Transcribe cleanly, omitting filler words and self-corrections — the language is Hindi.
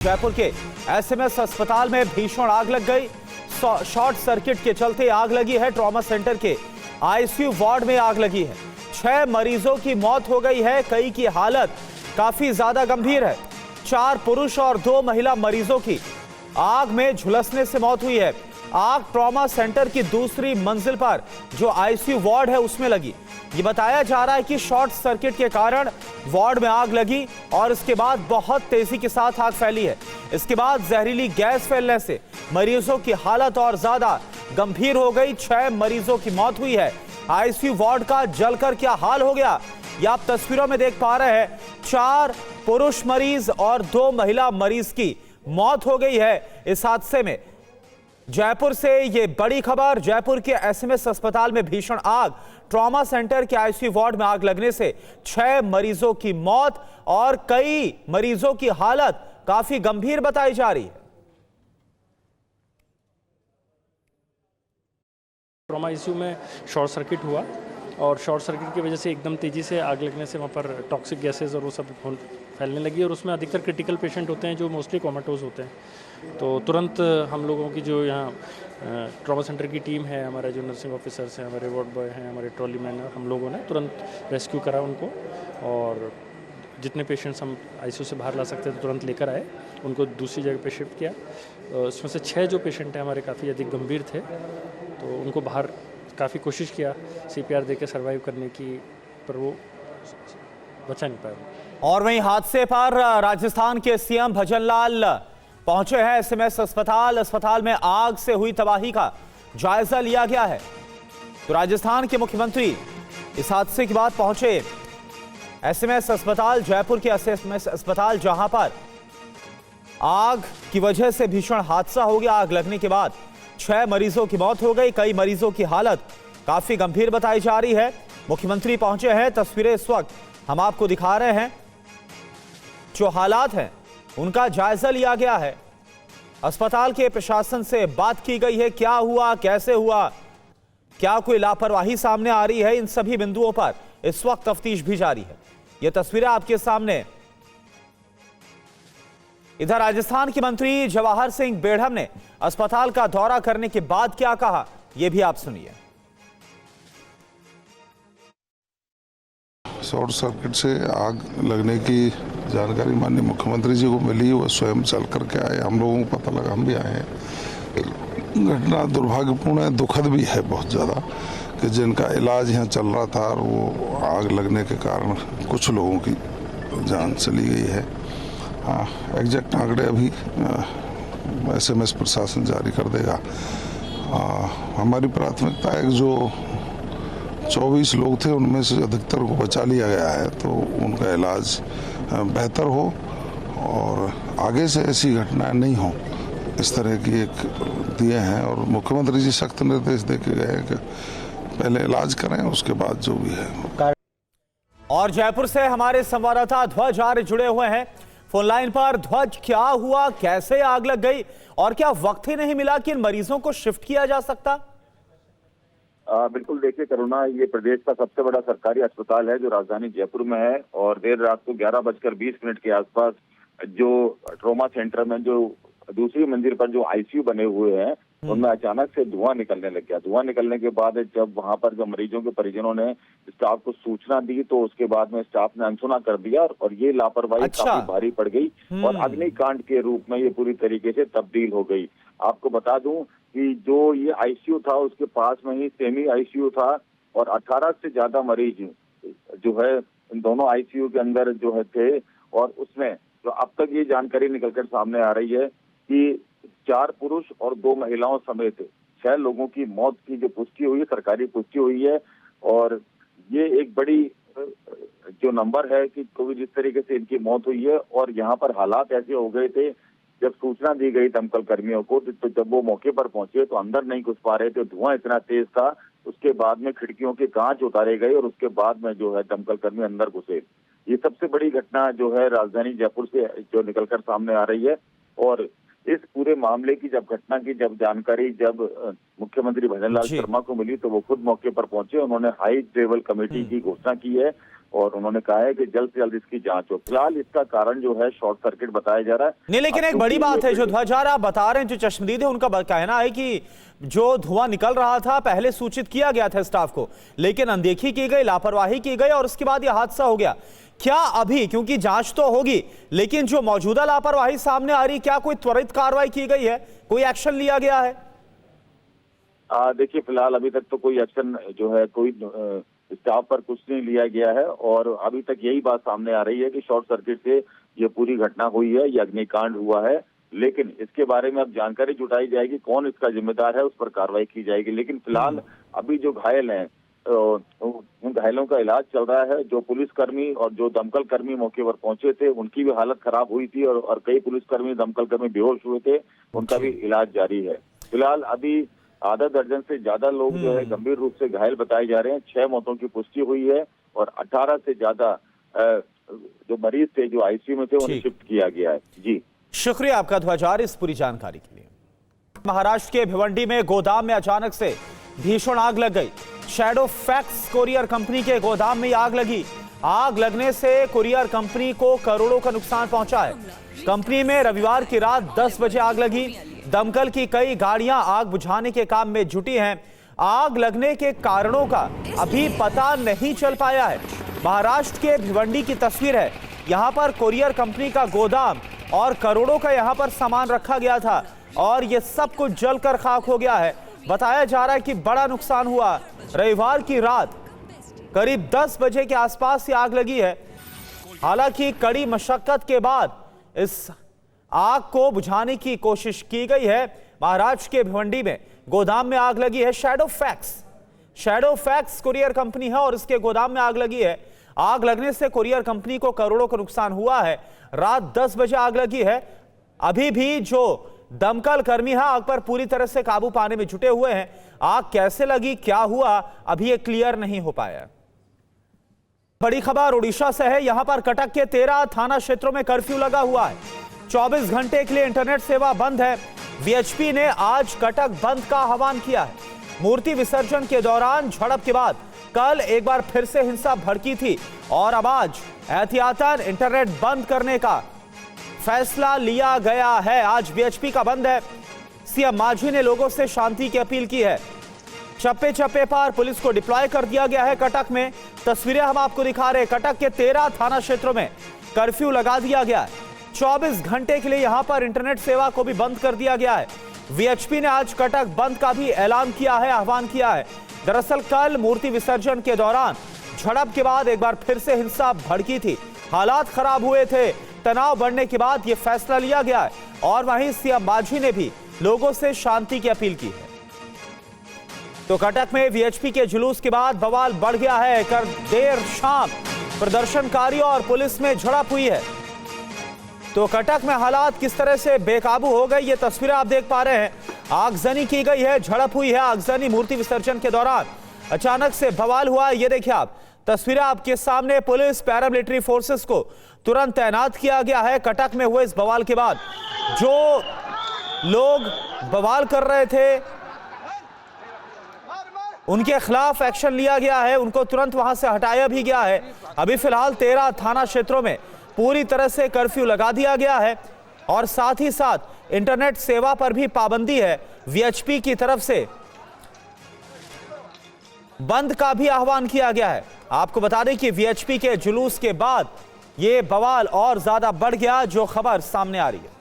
जयपुर के एसएमएस अस्पताल में भीषण आग लग गई। शॉर्ट सर्किट के चलते आग लगी है। ट्रॉमा सेंटर के आईसीयू वार्ड में आग लगी है। 6 मरीजों की मौत हो गई है, कई की हालत काफी ज्यादा गंभीर है। 4 पुरुष और 2 महिला मरीजों की आग में झुलसने से मौत हुई है। आग ट्रॉमा सेंटर की दूसरी मंजिल पर जो आईसीयू वार्ड है उसमें लगी। ये बताया जा रहा है कि शॉर्ट सर्किट के कारण वार्ड में आग लगी और इसके बाद बहुत तेजी के साथ आग फैली है। इसके बाद जहरीली गैस फैलने से मरीजों की हालत और ज्यादा गंभीर हो गई। 6 मरीजों की मौत हुई है। आईसीयू वार्ड का जलकर क्या हाल हो गया, ये आप तस्वीरों में देख पा रहे हैं। 4 पुरुष मरीज और 2 महिला मरीज की मौत हो गई है इस हादसे में। जयपुर से ये बड़ी खबर। जयपुर के एसएमएस अस्पताल में भीषण आग। ट्रॉमा सेंटर के आईसीयू वार्ड में आग लगने से 6 मरीजों की मौत और कई मरीजों की हालत काफी गंभीर बताई जा रही है। ट्रॉमा आईसीयू में शॉर्ट सर्किट हुआ और शॉर्ट सर्किट की वजह से एकदम तेज़ी से आग लगने से वहाँ पर टॉक्सिक गैसेस और वो सब फैलने लगी और उसमें अधिकतर क्रिटिकल पेशेंट होते हैं जो मोस्टली कोमाटोज होते हैं। तो तुरंत हम लोगों की जो यहाँ ट्रॉमा सेंटर की टीम है, हमारे जो नर्सिंग ऑफिसर्स हैं, हमारे वार्ड बॉय हैं, हमारे ट्रॉली मैन हैं, हम लोगों ने तुरंत रेस्क्यू करा उनको और जितने पेशेंट्स हम आईसीयू से बाहर ला सकते थे तुरंत लेकर आए, उनको दूसरी जगह पे शिफ्ट किया। उसमें से 6 जो पेशेंट हैं हमारे काफ़ी अधिक गंभीर थे, तो उनको बाहर काफ़ी कोशिश किया सीपीआर देके सर्वाइव करने की, पर वो बचा नहीं पाया। और वहीं हादसे पर राजस्थान के सीएम भजनलाल पहुंचे हैं एसएमएस अस्पताल। अस्पताल में आग से हुई तबाही का जायजा लिया गया है। तो राजस्थान के मुख्यमंत्री इस हादसे के बाद पहुंचे एसएमएस अस्पताल, जयपुर के एसएमएस अस्पताल, जहां पर आग की वजह से भीषण हादसा हो गया। आग लगने के बाद 6 मरीजों की मौत हो गई, कई मरीजों की हालत काफी गंभीर बताई जा रही है। मुख्यमंत्री पहुंचे हैं, तस्वीरें इस वक्त हम आपको दिखा रहे हैं। जो हालात हैं उनका जायजा लिया गया है। अस्पताल के प्रशासन से बात की गई है, क्या हुआ, कैसे हुआ, क्या कोई लापरवाही सामने आ रही है, इन सभी बिंदुओं पर इस वक्त तफ्तीश भी जारी है। यह तस्वीरें आपके सामने। इधर राजस्थान के मंत्री जवाहर सिंह बेढ़म ने अस्पताल का दौरा करने के बाद क्या कहा, यह भी आप सुनिए। शॉर्ट सर्किट से आग लगने की जानकारी माननीय मुख्यमंत्री जी को मिली, वो स्वयं चल करके आए, हम लोगों को पता लगा, हम भी आए हैं। घटना दुर्भाग्यपूर्ण है, दुखद भी है बहुत ज़्यादा, कि जिनका इलाज यहाँ चल रहा था और वो आग लगने के कारण कुछ लोगों की जान चली गई है। हाँ, एग्जैक्ट आंकड़े अभी एसएमएस प्रशासन जारी कर देगा। हमारी प्राथमिकता है कि जो 24 लोग थे उनमें से अधिकतर को बचा लिया गया है, तो उनका इलाज बेहतर हो और आगे से ऐसी घटनाएं नहीं हो, इस तरह की एक दिए हैं। और मुख्यमंत्री जी सख्त निर्देश दे के गए कि पहले इलाज करें, उसके बाद जो भी है। और जयपुर से हमारे संवाददाता ध्वज आर्य जुड़े हुए हैं फोन लाइन पर। ध्वज, क्या हुआ, कैसे आग लग गई और क्या वक्त ही नहीं मिला कि इन मरीजों को शिफ्ट किया जा सकता? बिल्कुल, देखिए करुणा, ये प्रदेश का सबसे बड़ा सरकारी अस्पताल है जो राजधानी जयपुर में है और देर रात को 11:20 के आसपास जो ट्रॉमा सेंटर में जो दूसरी मंजिल पर जो आईसीयू बने हुए हैं उनमें अचानक से धुआं निकलने लग गया। धुआं निकलने के बाद जब वहां पर जो मरीजों के परिजनों ने स्टाफ को सूचना दी तो उसके बाद में स्टाफ ने अनसुना कर दिया और ये लापरवाही काफी भारी पड़ गई और अग्निकांड के रूप में ये पूरी तरीके से तब्दील हो गई। आपको बता दूं कि जो ये आईसीयू था उसके पास में ही सेमी आईसीयू था और 18 से ज्यादा मरीज जो है इन दोनों आईसीयू के अंदर जो है थे। और उसमें जो अब तक ये जानकारी निकलकर सामने आ रही है कि 4 पुरुष और 2 महिलाओं समेत 6 लोगों की मौत की जो पुष्टि हुई है, सरकारी पुष्टि हुई है। और ये एक बड़ी जो नंबर है कि कोई जिस तरीके से इनकी मौत हुई है। और यहाँ पर हालात ऐसे हो गए थे, जब सूचना दी गई दमकल कर्मियों को तो जब वो मौके पर पहुंचे तो अंदर नहीं घुस पा रहे थे, धुआं इतना तेज था। उसके बाद में खिड़कियों के कांच उतारे गए और उसके बाद में जो है दमकल कर्मी अंदर घुसे। ये सबसे बड़ी घटना जो है राजधानी जयपुर से जो निकलकर सामने आ रही है। और इस पूरे मामले की घटना की जानकारी जब मुख्यमंत्री भजनलाल शर्मा को मिली तो वो खुद मौके पर पहुंचे। उन्होंने हाई लेवल कमेटी की घोषणा की है और उन्होंने कहा है कि जल्द से जल्द इसकी जांच हो। फिलहाल इसका कारण जो है शॉर्ट सर्किट बताया जा रहा है। नहीं, लेकिन एक बड़ी बात है जो ध्वजार आप बता रहे हैं, जो चश्मदीद है उनका कहना है कि जो धुआं निकल रहा था पहले सूचित किया गया था स्टाफ को, लेकिन अनदेखी की गई, लापरवाही की गई और उसके बाद यह हादसा हो गया। क्या अभी, क्योंकि जांच तो होगी, लेकिन जो मौजूदा लापरवाही सामने आ रही, क्या कोई त्वरित कार्रवाई की गई है, कोई एक्शन लिया गया है? देखिए, फिलहाल अभी तक तो कोई एक्शन जो है कोई स्टाफ पर कुछ नहीं लिया गया है और अभी तक यही बात सामने आ रही है कि शॉर्ट सर्किट से ये पूरी घटना हुई है, ये अग्निकांड हुआ है। लेकिन इसके बारे में अब जानकारी जुटाई जाएगी, कौन इसका जिम्मेदार है, उस पर कार्रवाई की जाएगी। लेकिन फिलहाल अभी जो घायल हैं उन घायलों का इलाज चल रहा है। जो पुलिसकर्मी और जो दमकल कर्मी मौके पर पहुंचे थे उनकी भी हालत खराब हुई थी और कई पुलिसकर्मी दमकल कर्मी बेहोश हुए थे, उनका भी इलाज जारी है। फिलहाल अभी आधा दर्जन से ज्यादा लोग जो है गंभीर रूप से घायल बताए जा रहे हैं। 6 मौतों की पुष्टि हुई है और 18 से ज्यादा जो मरीज थे जो आईसीयू में थे उन्हें शिफ्ट किया गया है। जी, शुक्रिया आपका ध्वजार इस पूरी जानकारी के लिए। महाराष्ट्र के भिवंडी में गोदाम में अचानक से भीषण आग लग गई। शैडो फैक्स कुरियर कंपनी के गोदाम में आग लगी। आग लगने से कुरियर कंपनी को करोड़ों का नुकसान पहुंचा है। कंपनी में रविवार की रात 10 बजे आग लगी। दमकल की कई गाड़ियां आग बुझाने के काम में जुटी हैं। आग लगने के कारणों का अभी पता नहीं चल पाया है। महाराष्ट्र के भिवंडी की तस्वीर है। यहां पर कुरियर कंपनी का गोदाम और करोड़ों का यहां पर सामान रखा गया था और यह सब कुछ जलकर खाक हो गया है। बताया जा रहा है कि बड़ा नुकसान हुआ। रविवार की रात करीब 10 बजे के आसपास ये आग लगी है। हालांकि कड़ी मशक्कत के बाद इस आग को बुझाने की कोशिश की गई है। महाराष्ट्र के भिवंडी में गोदाम में आग लगी है। शैडो फैक्स कुरियर कंपनी है और इसके गोदाम में आग लगी है। आग लगने से कुरियर कंपनी को करोड़ों का नुकसान हुआ है। रात 10 बजे आग लगी है। अभी भी जो दमकल कर्मी है आग पर पूरी तरह से काबू पाने में जुटे हुए हैं। आग कैसे लगी, क्या हुआ, अभी ये क्लियर नहीं हो पाया। बड़ी खबर उड़ीसा से है। यहां पर कटक के 13 थाना क्षेत्रों में कर्फ्यू लगा हुआ है। 24 घंटे के लिए इंटरनेट सेवा बंद है। वीएचपी ने आज कटक बंद का आह्वान किया है। मूर्ति विसर्जन के दौरान झड़प के बाद कल एक बार फिर से हिंसा भड़की थी और अब आज एहतियातन इंटरनेट बंद करने का फैसला लिया गया है। आज वीएचपी का बंद है। सीएम मांझी ने लोगों से शांति की अपील की है। चप्पे चप्पे पर पुलिस को डिप्लॉय कर दिया गया है। कटक में तस्वीरें हम आपको दिखा रहे हैं। कटक के 13 थाना क्षेत्रों में कर्फ्यू लगा दिया गया है। 24 घंटे के लिए यहां पर इंटरनेट सेवा को भी बंद कर दिया गया है। वीएचपी ने आज कटक बंद का भी ऐलान किया है, आह्वान किया है। दरअसल कल मूर्ति विसर्जन के दौरान झड़प के बाद एक बार फिर से हिंसा भड़की थी। हालात खराब हुए थे। तनाव बढ़ने के बाद यह फैसला लिया गया है और वहीं सीएम मांझी ने भी लोगों से शांति की अपील की है। तो कटक में वीएचपी के जुलूस के बाद बवाल बढ़ गया है। कर देर शाम प्रदर्शनकारियों और पुलिस में झड़प हुई है। तो कटक में हालात किस तरह से बेकाबू हो गए, ये तस्वीरें आप देख पा रहे हैं। आगजनी की गई है, झड़प हुई है। आगजनी मूर्ति विसर्जन के दौरान अचानक से बवाल हुआ। ये देखिए आप तस्वीरें आपके सामने। पुलिस, पैरामिलिट्री फोर्सेस को तुरंत तैनात किया गया है। कटक में हुए इस बवाल के बाद जो लोग बवाल कर रहे थे उनके खिलाफ एक्शन लिया गया है। उनको तुरंत वहां से हटाया भी गया है। अभी फिलहाल 13 थाना क्षेत्रों में पूरी तरह से कर्फ्यू लगा दिया गया है और साथ ही साथ इंटरनेट सेवा पर भी पाबंदी है। वीएचपी की तरफ से बंद का भी आह्वान किया गया है। आपको बता दें कि वीएचपी के जुलूस के बाद यह बवाल और ज्यादा बढ़ गया, जो खबर सामने आ रही है।